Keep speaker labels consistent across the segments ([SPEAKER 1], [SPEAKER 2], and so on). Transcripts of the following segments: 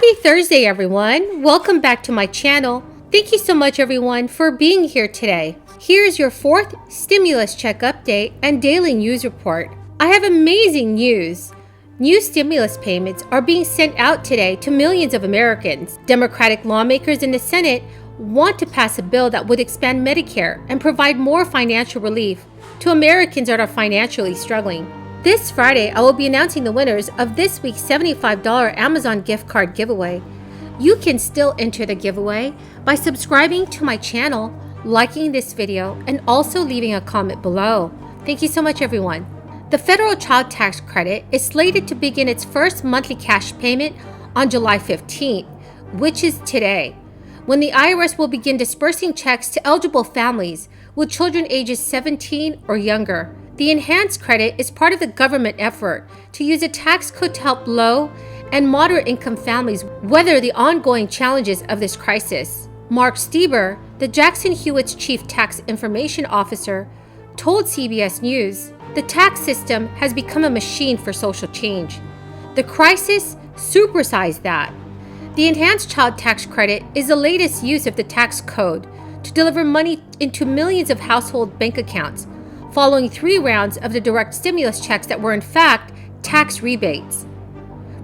[SPEAKER 1] Happy Thursday, everyone. Welcome back to my channel. Thank you so much, everyone, for being here today. Here's your fourth stimulus check update and daily news report. I have amazing news. New stimulus payments are being sent out today to millions of Americans. Democratic lawmakers in the Senate want to pass a bill that would expand Medicare and provide more financial relief to Americans that are financially struggling. This Friday, I will be announcing the winners of this week's $75 Amazon gift card giveaway. You can still enter the giveaway by subscribing to my channel, liking this video, and also leaving a comment below. Thank you so much, everyone. The federal child tax credit is slated to begin its first monthly cash payment on July 15th, which is today, when the IRS will begin dispersing checks to eligible families with children ages 17 or younger. The enhanced credit is part of the government effort to use a tax code to help low and moderate income families weather the ongoing challenges of this crisis. Mark Stieber, the Jackson Hewitt's chief tax information officer, told CBS News, "The tax system has become a machine for social change. The crisis supersized that." The enhanced child tax credit is the latest use of the tax code to deliver money into millions of household bank accounts, following 3 rounds of the direct stimulus checks that were in fact tax rebates.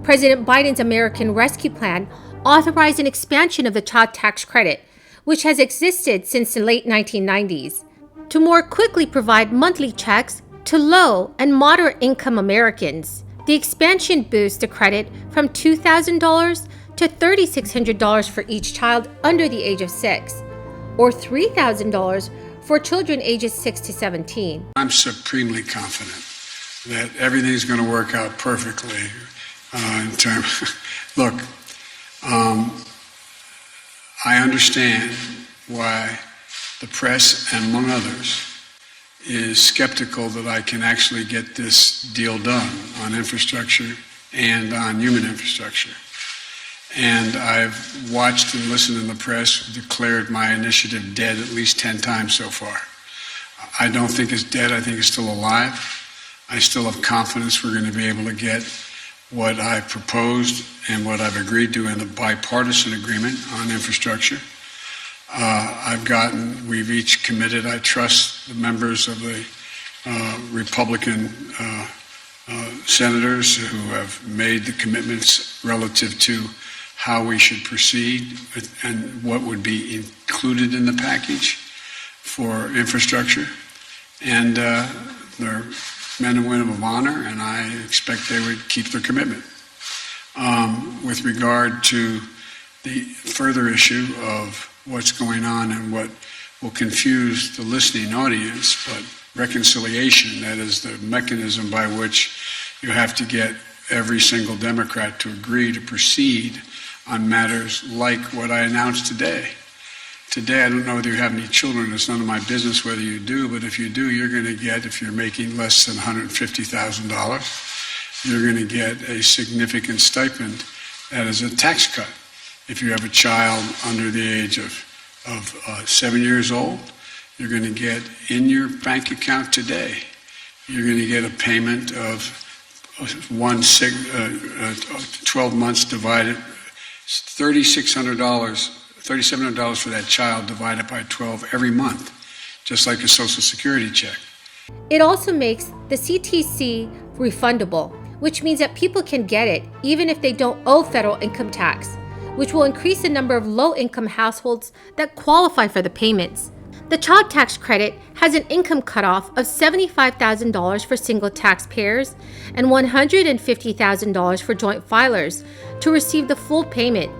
[SPEAKER 1] President Biden's American Rescue Plan authorized an expansion of the child tax credit, which has existed since the late 1990s, to more quickly provide monthly checks to low and moderate income Americans. The expansion boosts the credit from $2,000 to $3,600 for each child under the age of 6, or $3,000 for children ages 6 to 17.
[SPEAKER 2] I'm supremely confident that everything's going to work out perfectly in terms. Look, I understand why the press, and among others, is skeptical that I can actually get this deal done on infrastructure and on human infrastructure. And I've watched and listened in the press, declared my initiative dead at least 10 times so far. I don't think it's dead. I think it's still alive. I still have confidence we're going to be able to get what I proposed and what I've agreed to in the bipartisan agreement on infrastructure. We've each committed, I trust the members of the Republican senators who have made the commitments relative to how we should proceed and what would be included in the package for infrastructure. And they're men and women of honor, and I expect they would keep their commitment. With regard to the further issue of what's going on and what will confuse the listening audience, but reconciliation, that is the mechanism by which you have to get every single Democrat to agree to proceed on matters like what I announced today. Today, I don't know whether you have any children. It's none of my business whether you do, but if you do, you're going to get, if you're making less than $150,000, you're going to get a significant stipend that is a tax cut. If you have a child under the age of 7 years old, you're going to get in your bank account today, you're going to get a payment of 12 months divided, $3,700 for that child divided by 12 every month, just like a Social Security check.
[SPEAKER 1] It also makes the CTC refundable, which means that people can get it even if they don't owe federal income tax, which will increase the number of low-income households that qualify for the payments. The child tax credit has an income cutoff of $75,000 for single taxpayers and $150,000 for joint filers to receive the full payment,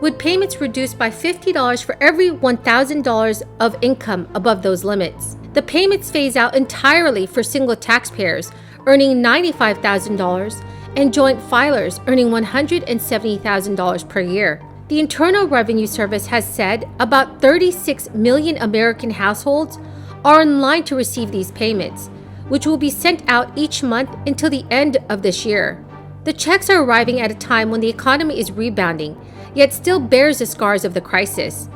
[SPEAKER 1] with payments reduced by $50 for every $1,000 of income above those limits. The payments phase out entirely for single taxpayers earning $95,000 and joint filers earning $170,000 per year. The Internal Revenue Service has said about 36 million American households are in line to receive these payments, which will be sent out each month until the end of this year. The checks are arriving at a time when the economy is rebounding, yet still bears the scars of the crisis.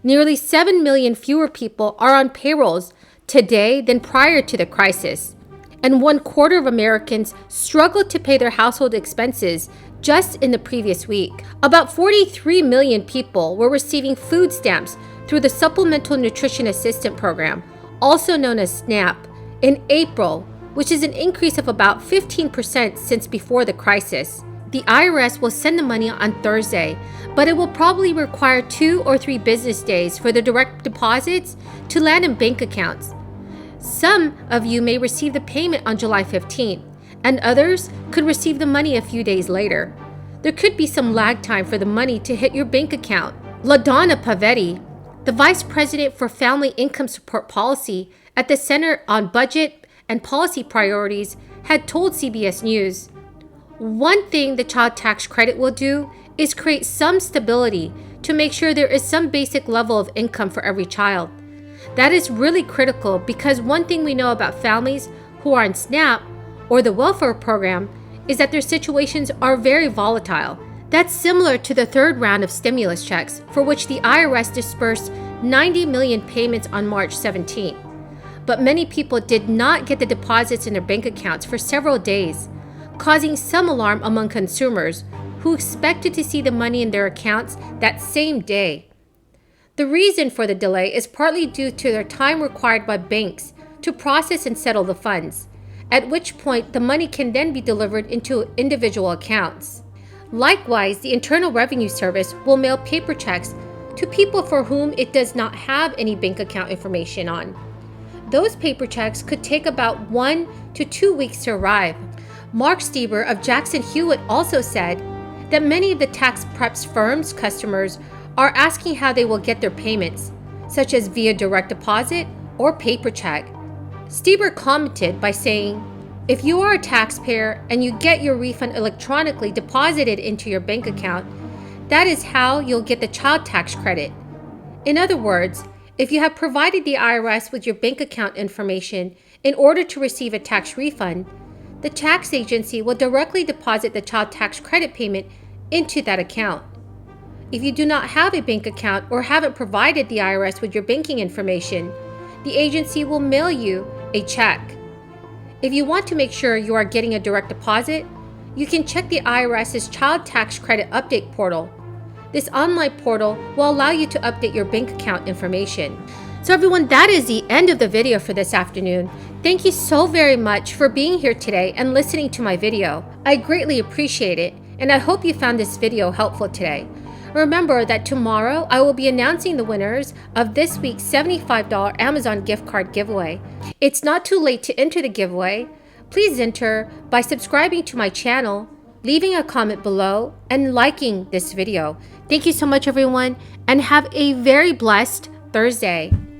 [SPEAKER 1] Nearly 7 million fewer people are on payrolls today than prior to the crisis. and 1/4 of Americans struggled to pay their household expenses just in the previous week. About 43 million people were receiving food stamps through the Supplemental Nutrition Assistance Program, also known as SNAP, in April, which is an increase of about 15% since before the crisis. The IRS will send the money on Thursday, but it will probably require 2 or 3 business days for the direct deposits to land in bank accounts. Some of you may receive the payment on July 15th, and others could receive the money a few days later. There could be some lag time for the money to hit your bank account. LaDonna Pavetti, the Vice President for Family Income Support Policy at the Center on Budget and Policy Priorities, had told CBS News, "One thing the child tax credit will do is create some stability to make sure there is some basic level of income for every child. That is really critical because one thing we know about families who are on SNAP or the welfare program is that their situations are very volatile." That's similar to the third round of stimulus checks, for which the IRS dispersed 90 million payments on March 17th. But many people did not get the deposits in their bank accounts for several days, causing some alarm among consumers who expected to see the money in their accounts that same day. The reason for the delay is partly due to the time required by banks to process and settle the funds, at which point the money can then be delivered into individual accounts. Likewise, the Internal Revenue Service will mail paper checks to people for whom it does not have any bank account information on. Those paper checks could take about 1 to 2 weeks to arrive. Mark Stieber of Jackson Hewitt also said that many of the tax preps firms' customers are asking how they will get their payments, such as via direct deposit or paper check. Stieber commented by saying, "If you are a taxpayer and you get your refund electronically deposited into your bank account, that is how you'll get the child tax credit. In other words, if you have provided the IRS with your bank account information in order to receive a tax refund, the tax agency will directly deposit the child tax credit payment into that account. If you do not have a bank account or haven't provided the IRS with your banking information, the agency will mail you a check. If you want to make sure you are getting a direct deposit, you can check the IRS's Child Tax Credit Update portal. This online portal will allow you to update your bank account information." So everyone, that is the end of the video for this afternoon. Thank you so very much for being here today and listening to my video. I greatly appreciate it, and I hope you found this video helpful today. Remember that tomorrow I will be announcing the winners of this week's $75 Amazon gift card giveaway. It's not too late to enter the giveaway. Please enter by subscribing to my channel, leaving a comment below, and liking this video. Thank you so much, everyone, and have a very blessed Thursday.